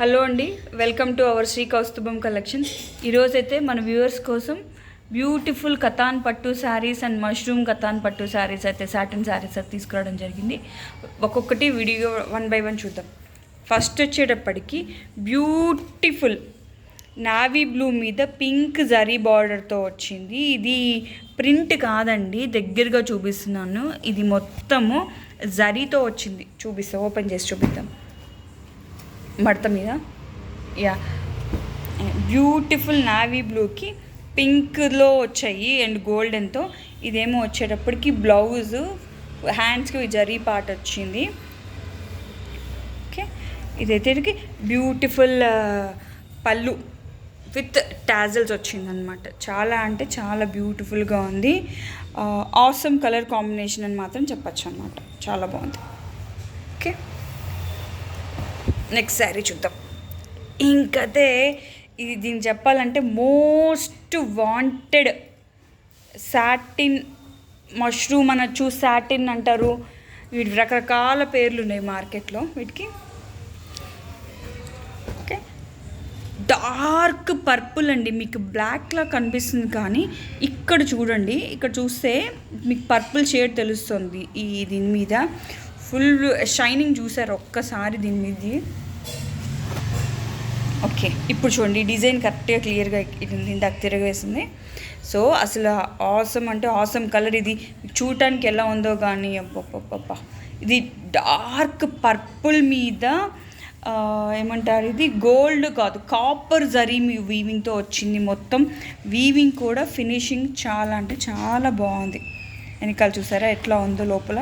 Hello అండి, welcome to our Shri Kaustubham collections. ఈరోజైతే మన వ్యూవర్స్ కోసం బ్యూటిఫుల్ కతాన్ పట్టు శారీస్ అండ్ మష్రూమ్ కతాన్ పట్టు శారీస్ అయితే సాటిన్ శారీస్ అయితే తీసుకురావడం జరిగింది. ఒక్కొక్కటి వీడియో 1 by 1 చూద్దాం. ఫస్ట్ వచ్చేటప్పటికి బ్యూటిఫుల్ నావీ బ్లూ మీద పింక్ జరీ బార్డర్తో వచ్చింది. ఇది ప్రింట్ కాదండి, దగ్గరగా చూపిస్తున్నాను. ఇది మొత్తము జరీతో వచ్చింది. చూపిస్తాం, ఓపెన్ చేసి చూపిద్దాం. మడత మీద బ్యూటిఫుల్ నావీ బ్లూకి పింక్లో వచ్చాయి అండ్ గోల్డెన్తో. ఇదేమో వచ్చేటప్పటికి బ్లౌజు, హ్యాండ్స్కి జరీ పార్ట్ వచ్చింది. ఓకే, ఇదైతే బ్యూటిఫుల్ పళ్ళు విత్ టాజల్స్ వచ్చిందనమాట. చాలా అంటే చాలా బ్యూటిఫుల్గా ఉంది. ఆసమ్ కలర్ కాంబినేషన్ అని మాత్రం చెప్పచ్చు అనమాట. చాలా బాగుంది. ఓకే, నెక్స్ట్ శారీ చూద్దాం. ఇంకతే ఇది దీన్ని చెప్పాలంటే మోస్ట్ వాంటెడ్ సాటిన్ మష్రూమ్ అనొచ్చు, సాటిన్ అంటారు. వీటి రకరకాల పేర్లు ఉన్నాయి మార్కెట్లో వీటికి. ఓకే, డార్క్ పర్పుల్ అండి. మీకు బ్లాక్లా కనిపిస్తుంది కానీ ఇక్కడ చూడండి, ఇక్కడ చూస్తే మీకు పర్పుల్ షేడ్ తెలుస్తుంది. దీని మీద ఫుల్ షైనింగ్ చూసారు ఒక్కసారి దీని మీది. ఓకే, ఇప్పుడు చూడండి డిజైన్ కరెక్ట్గా క్లియర్గా ఇందాక తిరగేసింది. సో అసలు ఆసమ్ అంటే ఆసమ్ కలర్. ఇది చూడటానికి ఎలా ఉందో కానీ అబ్బబ్బబ్బ, ఇది డార్క్ పర్పుల్ మీద ఏమంటారు, ఇది గోల్డ్ కాదు కాపర్ జరీ వీవింగ్తో వచ్చింది. మొత్తం వీవింగ్ కూడా ఫినిషింగ్ చాలా అంటే చాలా బాగుంది. వెనకాల చూసారా ఎట్లా ఉందో, లోపల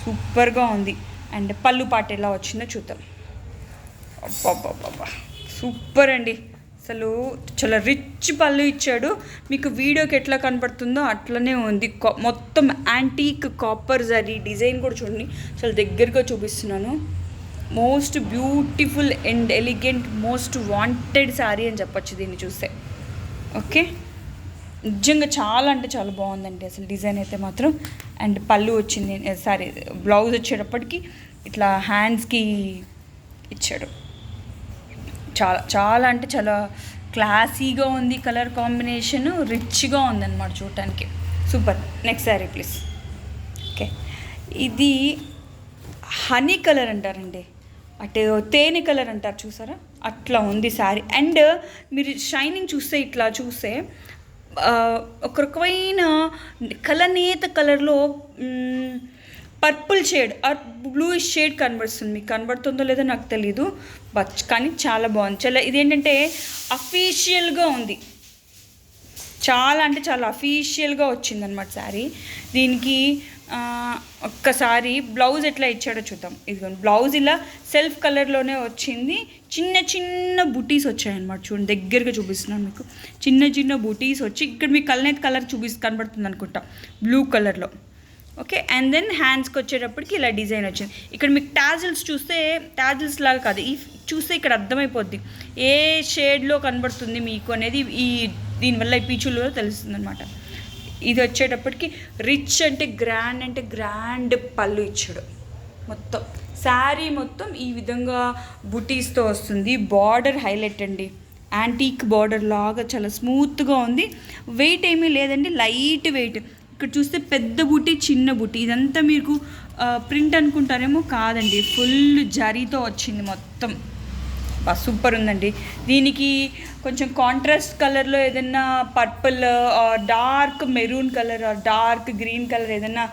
సూపర్గా ఉంది. అండ్ పళ్ళు పాట ఎలా వచ్చిందో చూద్దాం. అబ్బబ్బబ్బా, సూపర్ అండి. అసలు చాలా రిచ్ పళ్ళు ఇచ్చాడు. మీకు వీడియోకి ఎట్లా కనపడుతుందో అట్లనే ఉంది. మొత్తం యాంటీక్ కాపర్ జరీ డిజైన్ కూడా చూడండి. చాలా దగ్గరగా చూపిస్తున్నాను. Most beautiful and elegant, most wanted sari అని చెప్పచ్చు దీన్ని చూస్తే. ఓకే, నిజంగా చాలా అంటే చాలా బాగుందండి అసలు డిజైన్ అయితే మాత్రం. అండ్ పళ్ళు వచ్చింది, సారీ బ్లౌజ్ వచ్చేటప్పటికి ఇట్లా హ్యాండ్స్కి ఇచ్చాడు. చాలా చాలా అంటే చాలా క్లాసీగా ఉంది. కలర్ కాంబినేషన్ రిచ్గా ఉందన్నమాట చూడటానికి. Super. Next sari please. Okay, ఇది హనీ కలర్ అంటారండి, అటు తేనె కలర్ అంటారు చూసారా, అట్లా ఉంది శారీ. అండ్ మీరు షైనింగ్ చూస్తే ఇట్లా చూస్తే ఒక రకమైన కలనేత కలర్లో purple shade are bluish shade కనబడుతుంది. మీకు కనబడుతుందో లేదో నాకు తెలీదు, బట్ కానీ చాలా బాగుంది. చాలా ఇదేంటంటే అఫీషియల్గా ఉంది. చాలా అంటే చాలా అఫీషియల్గా వచ్చిందనమాట శారీ. దీనికి ఒక్కసారి బ్లౌజ్ ఎట్లా ఇచ్చాడో చూద్దాం. ఇదిగోండి బ్లౌజ్ ఇలా సెల్ఫ్ కలర్లోనే వచ్చింది. చిన్న చిన్న బుటీస్ వచ్చాయన్నమాట. చూడండి దగ్గరగా చూపిస్తున్నాను మీకు. చిన్న చిన్న బుటీస్ వచ్చి ఇక్కడ మీకు కలర్ కనబడుతుంది అనుకుంటా, బ్లూ కలర్లో. ఓకే, అండ్ దెన్ హ్యాండ్స్కి వచ్చేటప్పటికి ఇలా డిజైన్ వచ్చింది. ఇక్కడ మీకు టాజిల్స్ చూస్తే టాజిల్స్ లాగా కాదు, ఈ చూస్తే ఇక్కడ అర్థమైపోద్ది ఏ షేడ్లో కనబడుతుంది మీకు అనేది. దీనివల్ల ఈ పీచుల్లో తెలుస్తుంది అనమాట. ఇది వచ్చేటప్పటికి రిచ్ అంటే గ్రాండ్ పళ్ళు ఇచ్చాడు. మొత్తం శారీ మొత్తం ఈ విధంగా బుటీస్తో వస్తుంది. బార్డర్ హైలైట్ అండి, యాంటీక్ బార్డర్ లాగా చాలా స్మూత్గా ఉంది. వెయిట్ ఏమీ లేదండి, లైట్ వెయిట్. ఇక్కడ చూస్తే పెద్ద బుటీ, చిన్న బుటీ, ఇదంతా మీకు ప్రింట్ అనుకుంటారేమో, కాదండి, ఫుల్ జరీతో వచ్చింది మొత్తం. సూపర్ ఉందండి. దీనికి కొంచెం కాంట్రాస్ట్ కలర్లో ఏదైనా purple, dark maroon colour, dark green colour ఏదైనా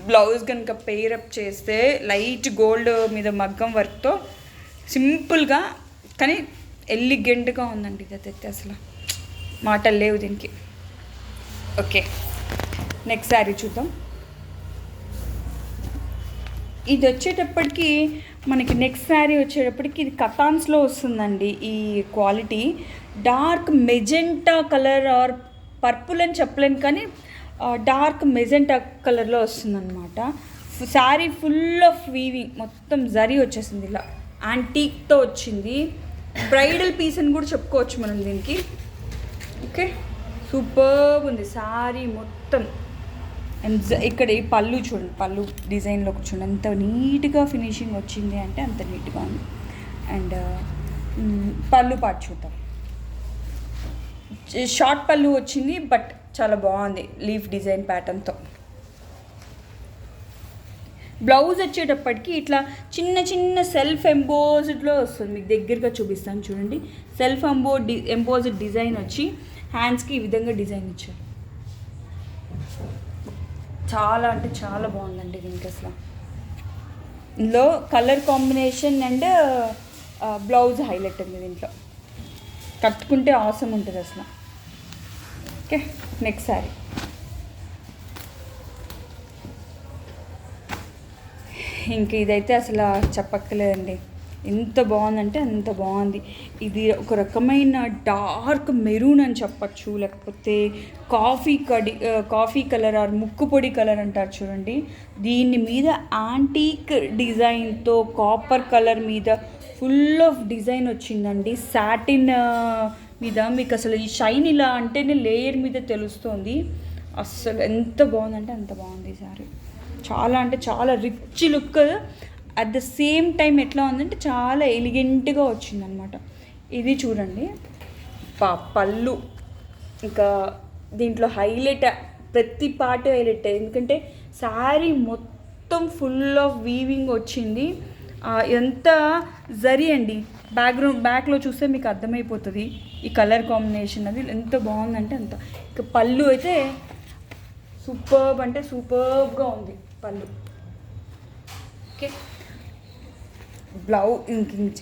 బ్లౌజ్ కనుక పెయిరప్ చేస్తే లైట్ గోల్డ్ మీద మగ్గం వర్క్తో సింపుల్గా కానీ ఎలిగెంట్గా ఉందండి. ఇదైతే అసలు మాటలు లేవు దీనికి. ఓకే, నెక్స్ట్ శారీ చూద్దాం. ఇది వచ్చేటప్పటికి మనకి నెక్స్ట్ శారీ వచ్చేటప్పటికి ఇది కతాన్స్లో వస్తుందండి. ఈ quality dark magenta colour or purple అని చెప్పలేను కానీ డార్క్ మెజెంటా కలర్లో వస్తుందన్నమాట. శారీ ఫుల్ ఆఫ్ వీవింగ్, మొత్తం జరీ వచ్చేసింది, ఇలా యాంటీక్తో వచ్చింది. బ్రైడల్ పీస్ అని కూడా చెప్పుకోవచ్చు మనం దీనికి. ఓకే, సూపర్ ఉంది శారీ మొత్తం. అండ్ ఇక్కడ ఈ పళ్ళు చూడండి, పళ్ళు డిజైన్లో చూడండి ఎంత నీట్గా ఫినిషింగ్ వచ్చింది అంటే అంత నీట్గా ఉంది. అండ్ పళ్ళు పాటు చూద్దాం. షార్ట్ పళ్ళు వచ్చింది, బట్ చాలా బాగుంది లీఫ్ డిజైన్ ప్యాటర్న్తో. బ్లౌజ్ వచ్చేటప్పటికి ఇట్లా చిన్న చిన్న సెల్ఫ్ ఎంబోజ్డ్లో వస్తుంది. మీకు దగ్గరగా చూపిస్తాను చూడండి. సెల్ఫ్ ఎంబోజ్డ్ డిజైన్ వచ్చి హ్యాండ్స్కి ఈ విధంగా డిజైన్ ఇచ్చారు. చాలా అంటే చాలా బాగుందండి దీనికి అసలు. ఇందులో colour combination and blouse highlight ఉంది దీంట్లో. కట్టుకుంటే ఆసమ్ ఉంటుంది అసలు. Okay, next sari. ఇంక ఇదైతే అసలు చెప్పక్కలేదండి, ఎంత బాగుందంటే అంత బాగుంది. ఇది ఒక రకమైన డార్క్ మెరూన్ అని చెప్పచ్చు, లేకపోతే కాఫీ కలర్ ఆర్ ముక్కు పొడి కలర్ అంటారు చూడండి. దీని మీద యాంటీక్ డిజైన్తో కాపర్ కలర్ మీద ఫుల్ ఆఫ్ డిజైన్ వచ్చిందండి. సాటిన్ మీద మీకు అసలు ఈ షైన్ ఇలా అంటేనే లేయర్ మీద తెలుస్తుంది. అస్సలు ఎంత బాగుందంటే అంత బాగుంది ఈ సారీ. చాలా అంటే చాలా rich look, at the same time ఎట్లా ఉందంటే చాలా ఎలిగెంట్గా వచ్చిందనమాట. ఇది చూడండి పళ్ళు, ఇంకా దీంట్లో హైలైట్, ప్రతి పార్ట్ హైలైట్. ఎందుకంటే శారీ మొత్తం ఫుల్ ఆఫ్ వీవింగ్ వచ్చింది. ఎంత జరీ అండి, బ్యాక్లో చూస్తే మీకు అర్థమైపోతుంది ఈ కలర్ కాంబినేషన్ అది ఎంత బాగుందంటే అంత. ఇక పళ్ళు అయితే సూపర్బ్ అంటే సూపర్బ్గా ఉంది పళ్ళు. ఓకే,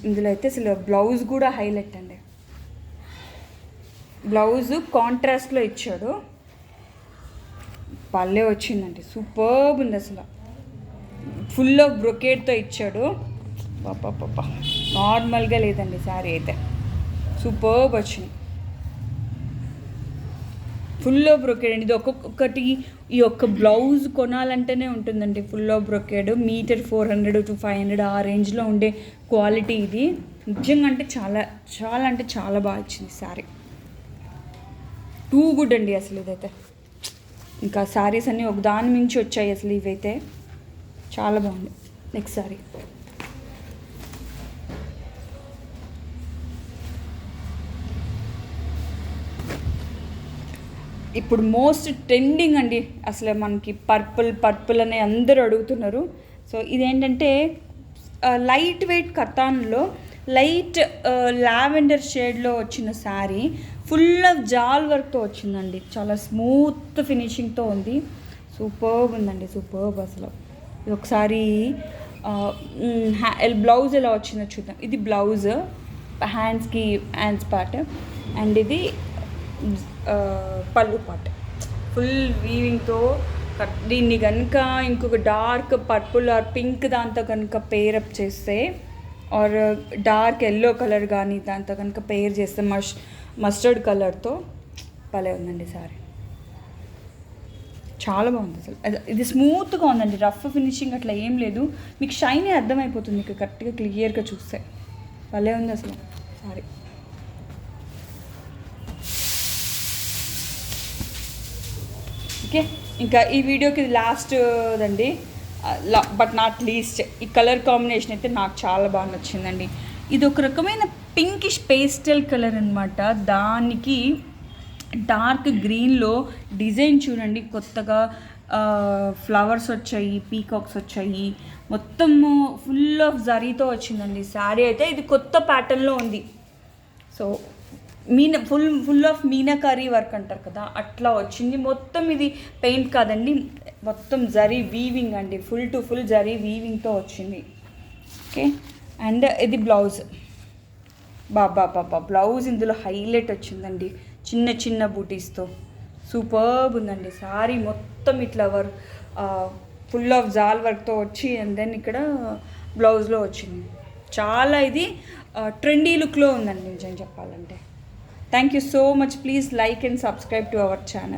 ఇందులో అయితే అసలు బ్లౌజ్ కూడా హైలైట్ అండి. బ్లౌజ్ కాంట్రాస్ట్లో ఇచ్చాడు, పళ్ళే వచ్చిందండి. సూపర్బ్ ఉంది అసలు. ఫుల్ ఆఫ్ బ్రొకేడ్తో ఇచ్చాడు. పాప నార్మల్గా లేదండి శారీ అయితే, సూపర్బ్ వచ్చింది. ఫుల్ ఆఫ్ బ్రొకేడ్ అండి. ఇది ఒక్కొక్కటి ఈ ఒక్క బ్లౌజ్ కొనాలంటేనే ఉంటుందండి full of brocade. Metre 400 to 500 ఆ రేంజ్లో ఉండే క్వాలిటీ ఇది. నిజంగా అంటే చాలా చాలా అంటే చాలా బాగా ఇచ్చింది శారీ. టూ గుడ్ అండి అసలు ఇదైతే. ఇంకా శారీస్ అన్నీ ఒక దాని మించి వచ్చాయి అసలు ఇవైతే. చాలా బాగుంది. నెక్స్ట్ శారీ. ఇప్పుడు మోస్ట్ ట్రెండింగ్ అండి అసలు మనకి పర్పుల్ అనే అందరూ అడుగుతున్నారు. సో ఇదేంటంటే లైట్ వెయిట్ కతాన్లో లైట్ లావెండర్ షేడ్లో వచ్చిన శారీ, ఫుల్ ఆఫ్ జాల్ వర్క్తో వచ్చిందండి. చాలా స్మూత్ ఫినిషింగ్తో ఉంది. సూపర్బ్ ఉందండి, సూపర్బ్ అసలు. ఇది ఒకసారి బ్లౌజ్ ఎలా వచ్చిందో చూద్దాం. ఇది బ్లౌజ్, హ్యాండ్స్ పార్ట్, అండ్ ఇది పళ్ళు పార్ట్ ఫుల్ వీవింగ్తో. దీన్ని కనుక ఇంకొక డార్క్ పర్పుల్ ఆర్ పింక్ దాంతో కనుక పేరప్ చేస్తే, ఆర్ డార్క్ ఎల్లో కలర్ కానీ దాంతో కనుక పేర్ చేస్తే, మస్టర్డ్ కలర్తో భలే ఉందండి సారీ. చాలా బాగుంది అసలు. ఇది స్మూత్గా ఉందండి, రఫ్ ఫినిషింగ్ అట్లా ఏం లేదు. మీకు షైనే అర్థమైపోతుంది మీకు కరెక్ట్గా క్లియర్గా చూస్తే. భలే ఉంది అసలు సారీ. ఓకే, ఇంకా ఈ వీడియోకి ఇది last Dandi, but not least. ఈ కలర్ కాంబినేషన్ అయితే నాకు చాలా బాగా నచ్చిందండి. ఇది ఒక రకమైన పింకిష్ పేస్టల్ కలర్ అనమాట. దానికి డార్క్ గ్రీన్లో డిజైన్ చూడండి, కొత్తగా ఫ్లవర్స్ వచ్చాయి, పీకాక్స్ వచ్చాయి, మొత్తము ఫుల్ ఆఫ్ జరీతో వచ్చిందండి శారీ అయితే. ఇది కొత్త ప్యాటర్న్లో ఉంది. So full of meenakari work అంటారు కదా, అట్లా వచ్చింది. మొత్తం ఇది పెయింట్ కాదండి, మొత్తం జరీ వీవింగ్ అండి, ఫుల్ టు ఫుల్ జరీ వీవింగ్తో వచ్చింది. ఓకే, అండ్ ఇది బ్లౌజ్. బాబా బ్లౌజ్ ఇందులో హైలైట్ వచ్చిందండి, చిన్న చిన్న బూటీస్తో. సూపర్బ్ ఉందండి సారీ. మొత్తం ఇట్లా ఫుల్ ఆఫ్ జాల్ వర్క్తో వచ్చి, అండ్ దెన్ ఇక్కడ బ్లౌజ్లో వచ్చింది. చాలా ఇది ట్రెండీ లుక్లో ఉందండి నిజం చెప్పాలంటే. Thank you so much. Please like and subscribe to our channel.